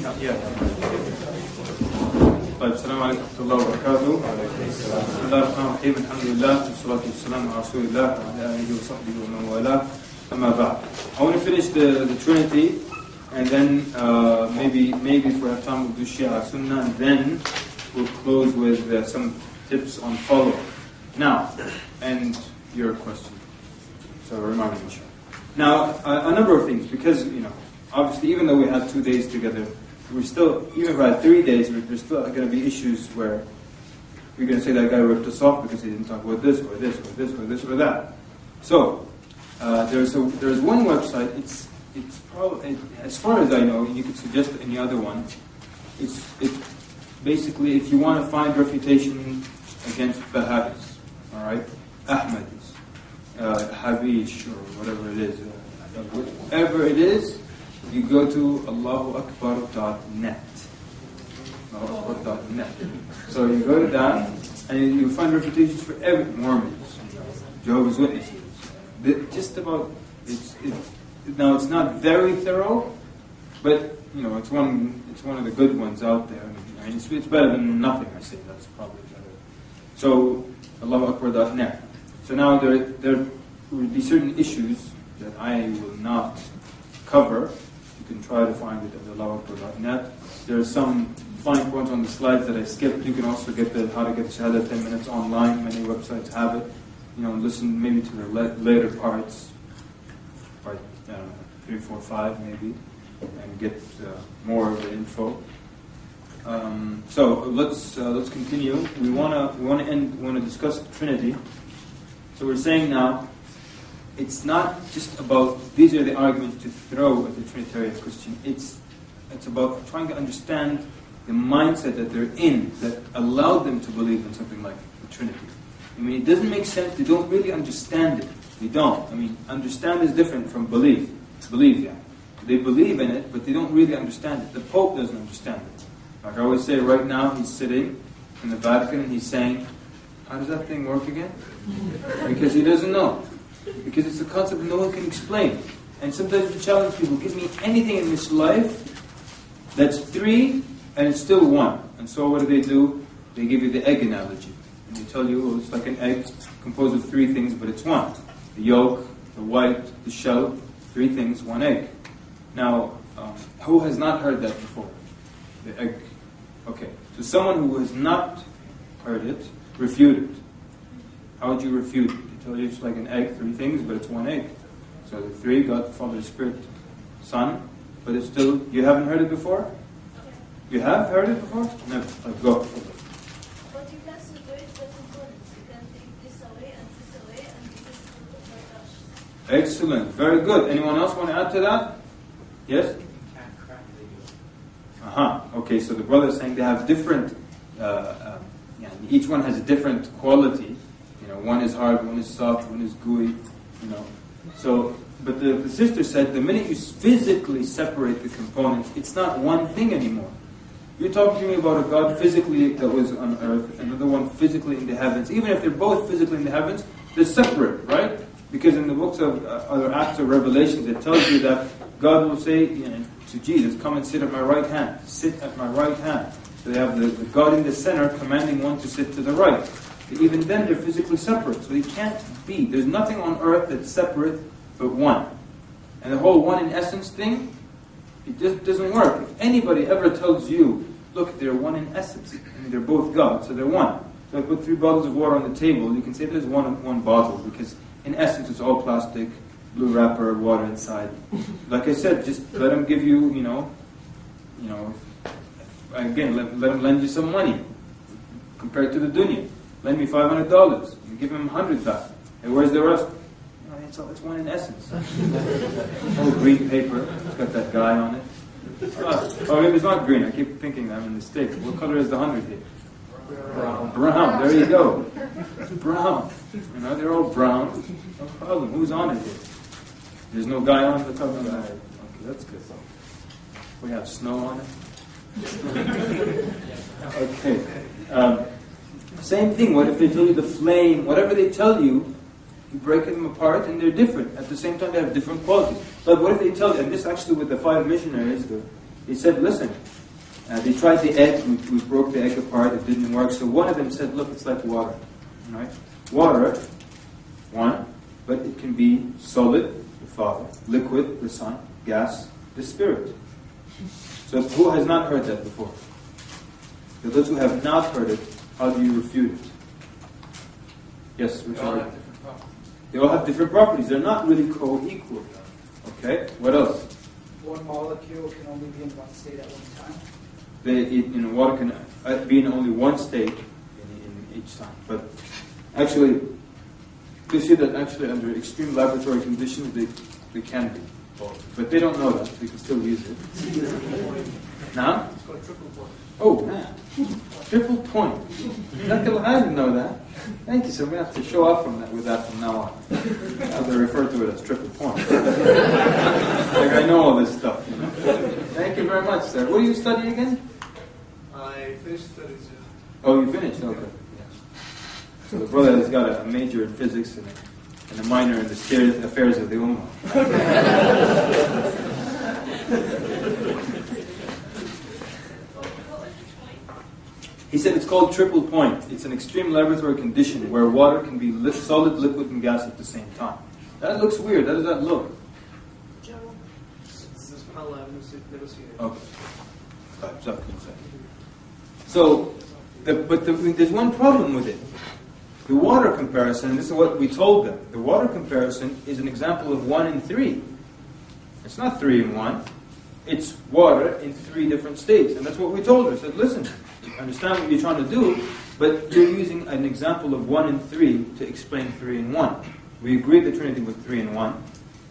Assalamu Alaikum wa barakatuh. Bismillahirrahmanirrahim. Alhamdulillah. Wassalatu wassalamu ala Rasulillah wa ala alihi wa sahbihi wa man wala. Amma ba'd. I want to finish the Trinity, and then maybe if we have time we'll do Shia Sunnah, and then we'll close with some tips on follow-up. Now, and your question. So remind me, inshallah. Now, a number of things, because, obviously, even though we had 2 days together, we're still, even if we had 3 days, there's still going to be issues where you're going to say that guy ripped us off because he didn't talk about this, or this, or this, or this, or that. So, there's one website, it's probably, as far as I know, you could suggest any other one, it's basically, if you want to find refutation against Bahabis, alright, Ahmadis, Havish, or whatever it is, whatever it is, you go to Allahu-Akbar.net. Allahu-Akbar.net. So you go to that, and you find refutations for every Mormons, Jehovah's Witnesses. Just about, now it's not very thorough, but it's one of the good ones out there. I mean, it's better than nothing. I say that's probably better. So Allahu-Akbar.net. So now there will be certain issues that I will not cover. You can try to find it at Allahu-Akbar.net. There are some fine points on the slides that I skipped. You can also get how to get the Shahada 10 minutes online. Many websites have it. Listen maybe to the later parts, part 3, 4, 5 maybe, and get more of the info. So let's continue. We want to discuss the Trinity. So we're saying now, it's not just about these are the arguments to throw at the Trinitarian Christian. It's about trying to understand the mindset that they're in that allowed them to believe in something like the Trinity. I mean, it doesn't make sense. They don't really understand it. They don't. I mean, understand is different from believe. Believe, yeah. They believe in it, but they don't really understand it. The Pope doesn't understand it. Like I always say, right now he's sitting in the Vatican and he's saying, how does that thing work again? Because he doesn't know. Because it's a concept no one can explain. And sometimes we challenge people, give me anything in this life that's 3 and it's still 1. And so what do? They give you the egg analogy. And they tell you, it's like an egg composed of 3 things, but it's 1. The yolk, the white, the shell, 3 things, 1 egg. Now, who has not heard that before? The egg. Okay, so someone who has not heard it, refute it. How would you refute it? They tell you it's like an egg, 3 things, but it's 1 egg. So the 3, God, the Father, the Spirit, Son, but it's still, you haven't heard it before? You have heard it before? Never. Go. But you can separate the components. You can take this away and this away and this like that. Excellent. Very good. Anyone else want to add to that? Yes? Okay, so the brother is saying they have different, each one has a different quality. One is hard, one is soft, one is gooey, So, but the sister said the minute you physically separate the components, it's not one thing anymore. You're talking to me about a God physically that was on earth, another one physically in the heavens. Even if they're both physically in the heavens, they're separate, right? Because in the books of other acts of Revelations, it tells you that God will say to Jesus, come and sit at my right hand. Sit at my right hand. So they have the God in the center commanding one to sit to the right. But even then, they're physically separate. So they can't be. There's nothing on earth that's separate but one. And the whole one in essence thing, it just doesn't work. If anybody ever tells you, look, they're one in essence, and they're both God, so they're one. So I put 3 bottles of water on the table, you can say there's one bottle, because in essence it's all plastic, blue wrapper, water inside. Like I said, just let them give you, again, let them lend you some money, compared to the dunya. Lend me $500, you give him 100 back. And where's the rest? It's one in essence. Oh, green paper, it's got that guy on it. Maybe it's not green, I keep thinking I'm in the States. What color is the 100 here? Brown, there you go. Brown. They're all brown. No problem. Who's on it here? There's no guy on the top of the Okay, that's good. We have snow on it. Okay. Same thing. What if they tell you the flame? Whatever they tell you, you break them apart and they're different. At the same time, they have different qualities. But what if they tell you, and this actually with the 5 missionaries, they said, listen, They tried the egg, we broke the egg apart, it didn't work. So one of them said, look, it's like water. Right? Water, one, but it can be solid, the Father, liquid, the Son, gas, the Spirit. So who has not heard that before? For those who have not heard it, how do you refute it? Yes, They all have different properties. They all have different properties. They're not really co-equal. Okay, what else? One molecule can only be in one state at one time. Water can be in only one state in each time. But actually, you see that actually under extreme laboratory conditions, they can be both. But they don't know that. They can still use it. Now? It's called triple point. Oh, man. Triple point. Jazakallah, I didn't know that. Thank you, sir. We have to show off with that from now on. As I refer to it as triple point. Like I know all this stuff, you know. Thank you very much, sir. What do you study again? I finished studies. Oh, you finished? Okay. Yes. So the brother has got a major in physics and a minor in the affairs of the Ummah. He said it's called triple point. It's an extreme laboratory condition where water can be solid, liquid, and gas at the same time. That looks weird. How does that look? SubhanAllah, I've never seen it. Okay. So, there's one problem with it. The water comparison, this is what we told them. The water comparison is an example of 1 and 3. It's not 3 and 1. It's water in 3 different states. And that's what we told her. I said, listen, I understand what you're trying to do, but you're using an example of 1 and 3 to explain 3 and 1. We agreed the Trinity was 3 and 1,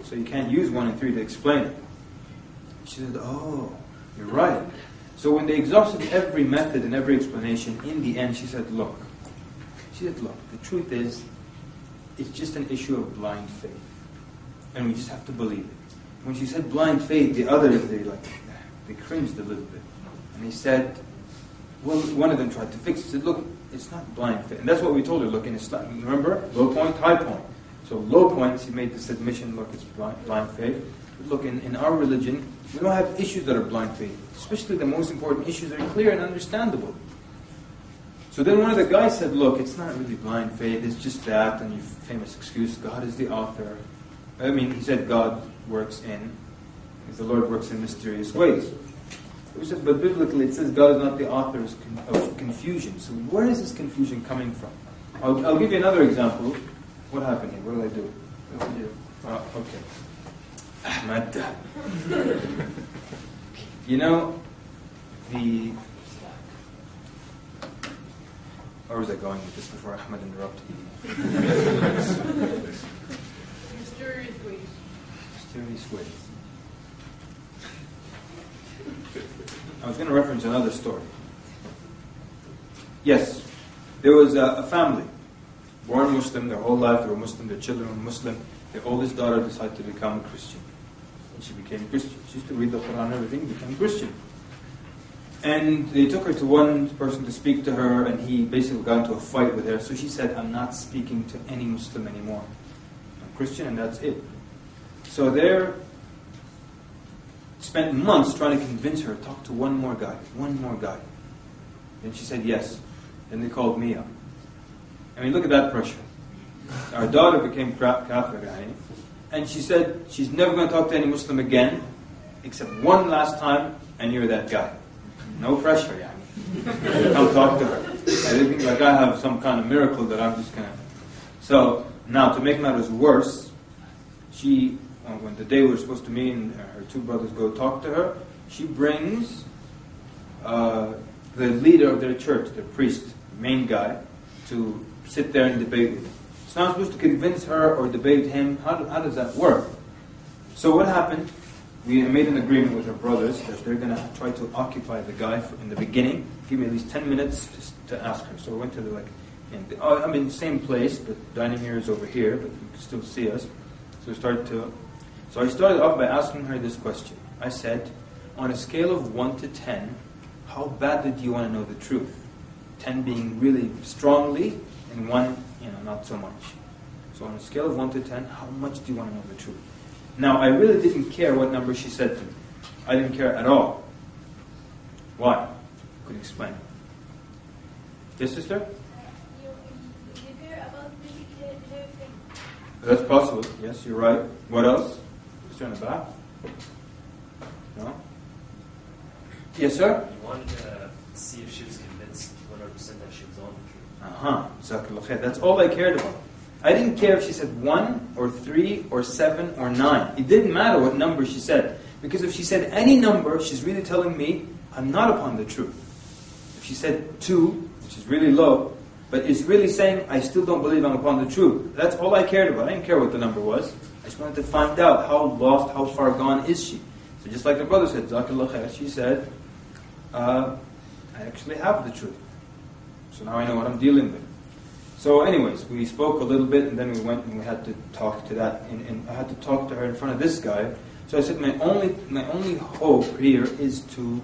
so you can't use 1 and 3 to explain it. She said, oh, you're right. So when they exhausted every method and every explanation, in the end she said, look, the truth is, it's just an issue of blind faith. And we just have to believe it. When she said blind faith, the others, they cringed a little bit. And they said, well, one of them tried to fix it. He said, look, it's not blind faith. And that's what we told her, look, in Islam, remember, low point, high point. So low point, she made this admission, look, it's blind faith. But look, in our religion, we don't have issues that are blind faith. Especially the most important issues that are clear and understandable. So then one of the guys said, look, it's not really blind faith, it's just that, and your famous excuse, God is the author. I mean, he said God works the Lord works in mysterious ways. We said, but biblically it says God is not the author of confusion. So where is this confusion coming from? I'll give you another example. What happened here? What did I do? Okay. Ahmad. You know, where was I going with this before Ahmad interrupted me? Mysterious ways. Mysterious ways. I was going to reference another story. Yes, there was a family, born Muslim, their whole life they were Muslim, their children were Muslim. Their oldest daughter decided to become a Christian. And she became Christian. She used to read the Quran and everything, became Christian. And they took her to one person to speak to her, and he basically got into a fight with her. So she said, I'm not speaking to any Muslim anymore. I'm Christian and that's it. So they spent months trying to convince her, talk to one more guy. And she said yes. Then they called me up. I mean, look at that pressure. Our daughter became Catholic, and she said she's never going to talk to any Muslim again, except one last time, and you're that guy. No pressure, come talk to her. I didn't think like I have some kind of miracle that I'm just going to... So, now to make matters worse, when the day we were supposed to meet and her 2 brothers go talk to her, she brings the leader of their church, the priest, the main guy, to sit there and debate with him. So I'm supposed to convince her or debate him. How does that work? So what happened? We made an agreement with her brothers that they're going to try to occupy the guy in the beginning. Give me at least 10 minutes to ask her. So we went to the same place, but dining area is over here, but you can still see us. So I started off by asking her this question. I said, on a scale of 1 to 10, how badly do you want to know the truth? 10 being really strongly, and 1, not so much. So on a scale of 1 to 10, how much do you want to know the truth? Now, I really didn't care what number she said to me. I didn't care at all. Why? Could you explain? Yes, sister? You hear about maybe clear things. That's possible. Yes, you're right. What else? Sister in the back? No? Yes, sir? You wanted to see if she was convinced 100% that she was on the truth. Jazakallah khair. That's all I cared about. I didn't care if she said 1 or 3 or 7 or 9. It didn't matter what number she said. Because if she said any number, she's really telling me I'm not upon the truth. If she said 2, which is really low, but it's really saying I still don't believe I'm upon the truth. That's all I cared about. I didn't care what the number was. I just wanted to find out how lost, how far gone is she. So just like the brother said, Jazakallah khair, she said, I actually have the truth. So now I know what I'm dealing with. So anyways, we spoke a little bit and then we went and we had to talk to that. And I had to talk to her in front of this guy. So I said, my only hope here is to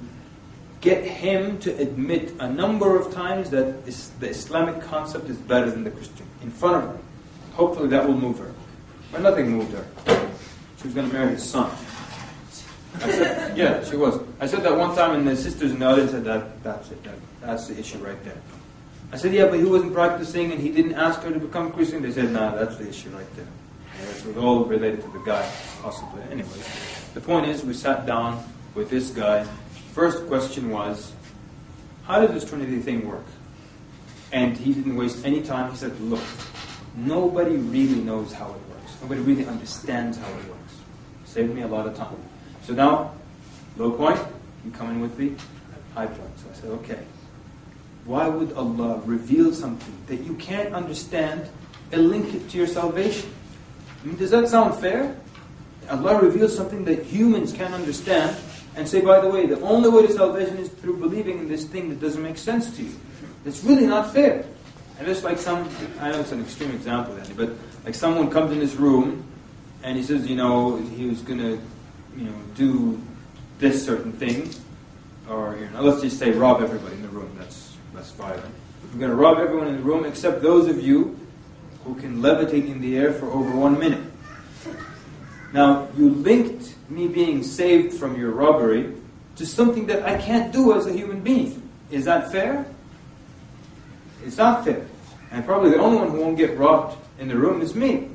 get him to admit a number of times that the Islamic concept is better than the Christian. In front of her. Hopefully that will move her. But nothing moved her. She was going to marry his son. I said, yeah, she was. I said that one time and the sisters in the audience said, that's it. That's the issue right there. I said, yeah, but he wasn't practicing and he didn't ask her to become Christian. They said, nah, that's the issue right there. It was all related to the guy, possibly. Anyways, the point is, we sat down with this guy. First question was, how does this Trinity thing work? And he didn't waste any time. He said, look, nobody really knows how it works. Nobody really understands how it works. Saved me a lot of time. So now, low point, you come in with the high point. So I said, okay. Why would Allah reveal something that you can't understand and link it to your salvation? I mean, does that sound fair? Allah reveals something that humans can't understand and say, by the way, the only way to salvation is through believing in this thing that doesn't make sense to you. It's really not fair. And it's like I know it's an extreme example, but like someone comes in this room and he says, he was going to, do this certain thing, or let's just say rob everybody in the room. That's violent. We're going to rob everyone in the room except those of you who can levitate in the air for over 1 minute. Now, you linked me being saved from your robbery to something that I can't do as a human being. Is that fair? It's not fair. And probably the only one who won't get robbed in the room is me.